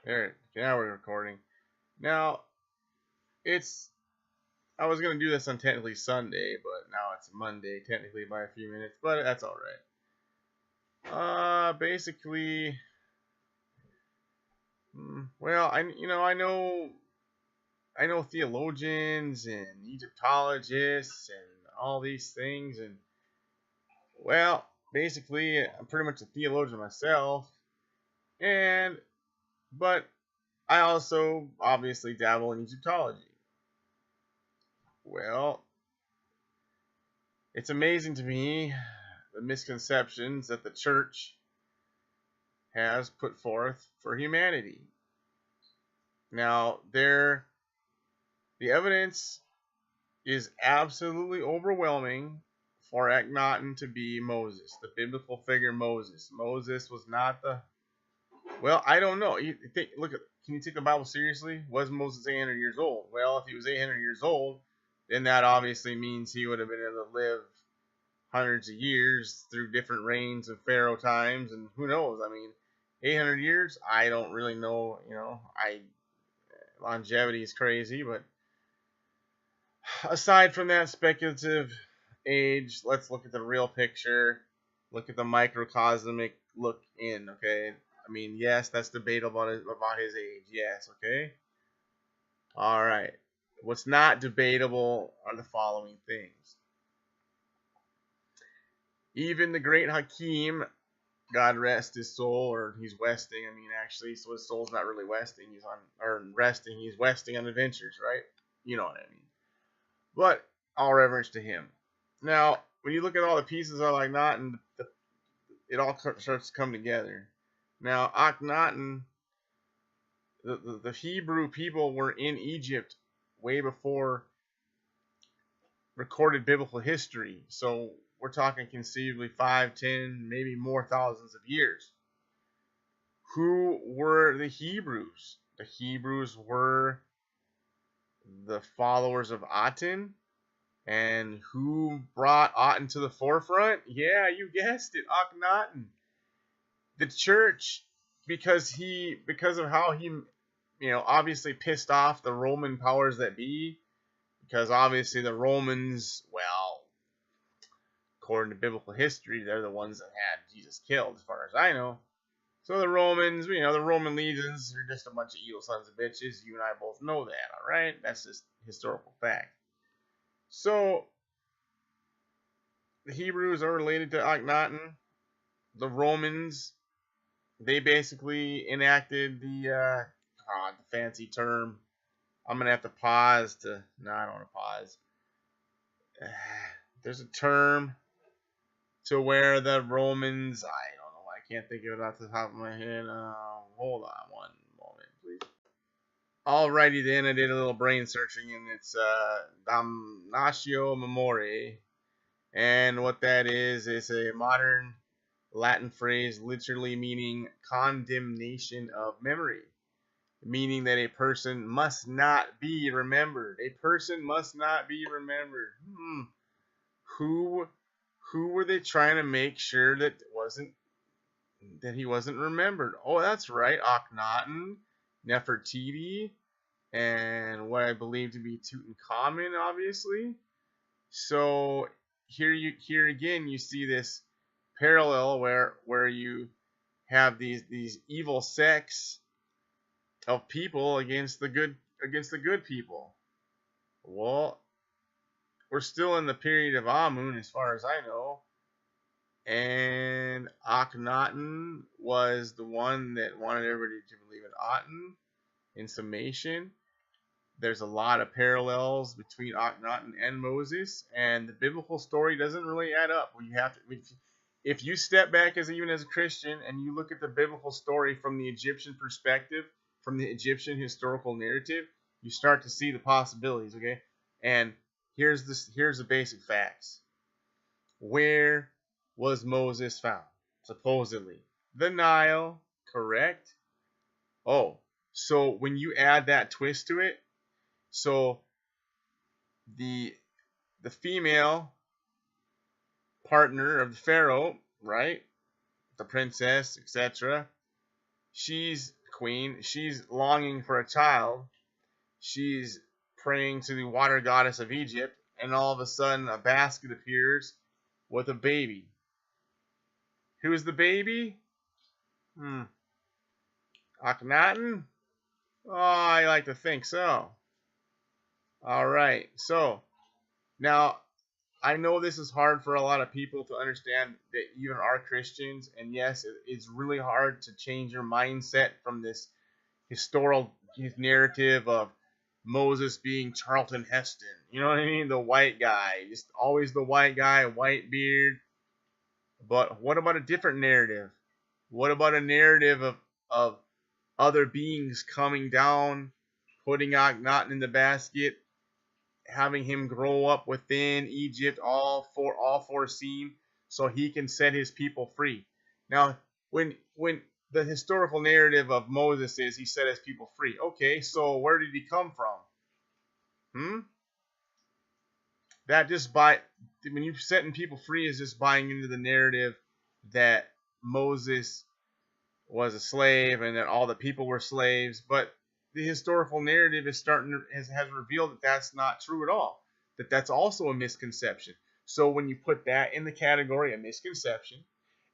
There, now we're recording. Now, I was going to do this on technically Sunday, but now it's Monday, technically by a few minutes, but that's alright. Basically, well, I know theologians and Egyptologists and all these things, and, well, basically, I'm pretty much a theologian myself, but I also obviously dabble in Egyptology. Well, it's amazing to me the misconceptions that the church has put forth for humanity. Now, the evidence is absolutely overwhelming for Akhenaten to be Moses, the biblical figure Moses. Moses was not the, well, I don't know. Can you take the Bible seriously? Was Moses 800 years old? Well, if he was 800 years old, then that obviously means he would have been able to live hundreds of years through different reigns of pharaoh times, and who knows? I mean, 800 years, I don't really know. Longevity is crazy, but aside from that speculative age, let's look at the real picture. Look at the microcosmic look in. Okay, I mean, yes, that's debatable about his age. Yes, okay. All right. What's not debatable are the following things. Even the great Hakim, God rest his soul, or he's westing. I mean, actually, so his soul's not really westing. He's westing on adventures, right? You know what I mean. But all reverence to him. Now, when you look at all the pieces of Akhenaten, it all starts to come together. Now, Akhenaten, the Hebrew people were in Egypt way before recorded biblical history. So we're talking conceivably 5, 10, maybe more thousands of years. Who were the Hebrews? The Hebrews were the followers of ATEN. And who brought Aten to the forefront? Yeah, you guessed it, Akhenaten. The church, because of how he, obviously pissed off the Roman powers that be, because obviously the Romans, well, according to biblical history, they're the ones that had Jesus killed, as far as I know. So the Romans, the Roman legions are just a bunch of evil sons of bitches. You and I both know that, all right? That's just historical fact. So the Hebrews are related to Akhenaten. The Romans, they basically enacted the fancy term. I'm gonna have to pause to. No, I don't want to pause. There's a term to where the Romans. I don't know. I can't think of it off the top of my head. Hold on one moment, please. Alrighty then, I did a little brain searching, and it's Damnatio Memoriae, and what that is a modern Latin phrase literally meaning condemnation of memory, meaning that a person must not be remembered. A person must not be remembered. Who were they trying to make sure that he wasn't remembered? Oh, that's right, Akhenaten, Nefertiti, and what I believe to be Tutankhamun, obviously. So here again you see this parallel where you have these evil sects of people against the good people. Well, we're still in the period of Amun, as far as I know, and Akhenaten was the one that wanted everybody to believe in Aten. In summation, there's a lot of parallels between Akhenaten and Moses, and the biblical story doesn't really add up. If you step back even as a Christian and you look at the biblical story from the Egyptian perspective, from the Egyptian historical narrative, you start to see the possibilities, okay? And here's the basic facts. Where was Moses found? Supposedly. The Nile, correct? Oh, so when you add that twist to it, so the female partner of the pharaoh, right? The princess, etc. She's queen. She's longing for a child. She's praying to the water goddess of Egypt, and all of a sudden a basket appears with a baby. Who is the baby? Akhenaten? Oh, I like to think so. All right. So now I know this is hard for a lot of people to understand that even are Christians, and yes, it's really hard to change your mindset from this historical narrative of Moses being Charlton Heston. You know what I mean? The white guy, just always the white guy, white beard. But what about a different narrative? What about a narrative of other beings coming down, putting Akhenaten in the basket, having him grow up within Egypt, all foreseen, so he can set his people free. Now, when the historical narrative of Moses is he set his people free, okay, so where did he come from? That just when you're setting people free is just buying into the narrative that Moses was a slave and that all the people were slaves, but the historical narrative is has revealed that that's not true at all. That's also a misconception. So when you put that in the category of misconception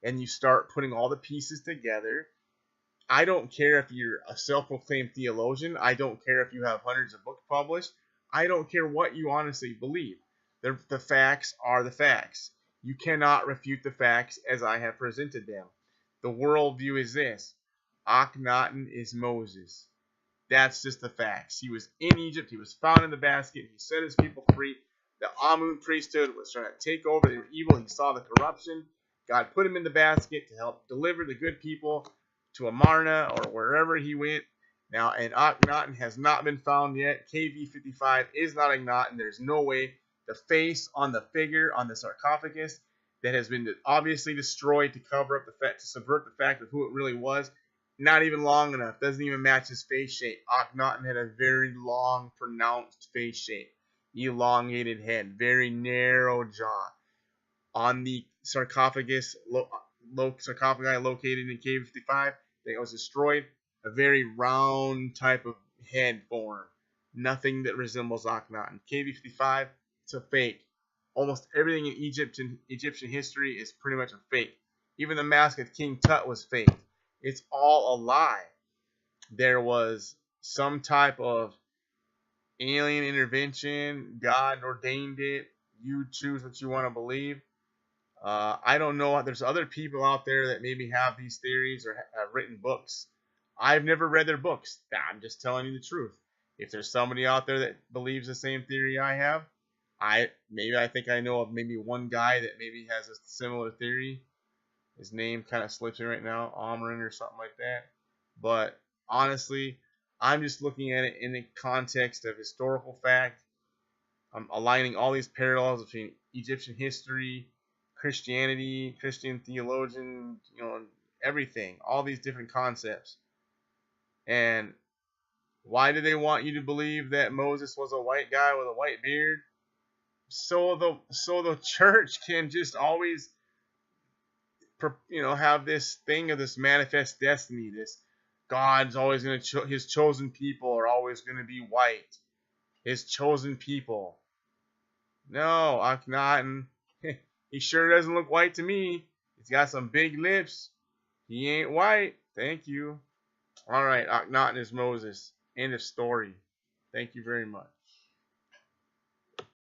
and you start putting all the pieces together, I don't care if you're a self-proclaimed theologian. I don't care if you have hundreds of books published. I don't care what you honestly believe. The facts are the facts. You cannot refute the facts as I have presented them. The worldview is this. Akhenaten is Moses. That's just the facts. He was in Egypt. He was found in the basket. He set his people free. The Amun priesthood was trying to take over. They were evil. He saw the corruption. God put him in the basket to help deliver the good people to Amarna or wherever he went. Now, and Akhenaten has not been found yet. KV55 is not Akhenaten. There's no way. The face on the figure on the sarcophagus that has been obviously destroyed to cover up the fact, to subvert the fact of who it really was. Not even long enough. Doesn't even match his face shape. Akhenaten had a very long, pronounced face shape. Elongated head. Very narrow jaw. On the sarcophagus, sarcophagi located in KV55 that was destroyed, a very round type of head form. Nothing that resembles Akhenaten. KV55, it's a fake. Almost everything in Egyptian history is pretty much a fake. Even the mask of King Tut was fake. It's all a lie. There was some type of alien intervention. God ordained it. You choose what you want to believe. I don't know. There's other people out there that maybe have these theories or have written books. I've never read their books. I'm just telling you the truth. If there's somebody out there that believes the same theory I have, I think I know of maybe one guy that maybe has a similar theory. His name kind of slips me right now, Amrin or something like that. But honestly, I'm just looking at it in the context of historical fact. I'm aligning all these parallels between Egyptian history, Christianity, Christian theologian, everything, all these different concepts. And why do they want you to believe that Moses was a white guy with a white beard? So the church can just always have this thing of this manifest destiny. This God's always going to his chosen people are always going to be white. His chosen people. No, Akhenaten. He sure doesn't look white to me. He's got some big lips. He ain't white. Thank you. All right, Akhenaten is Moses. End of story. Thank you very much.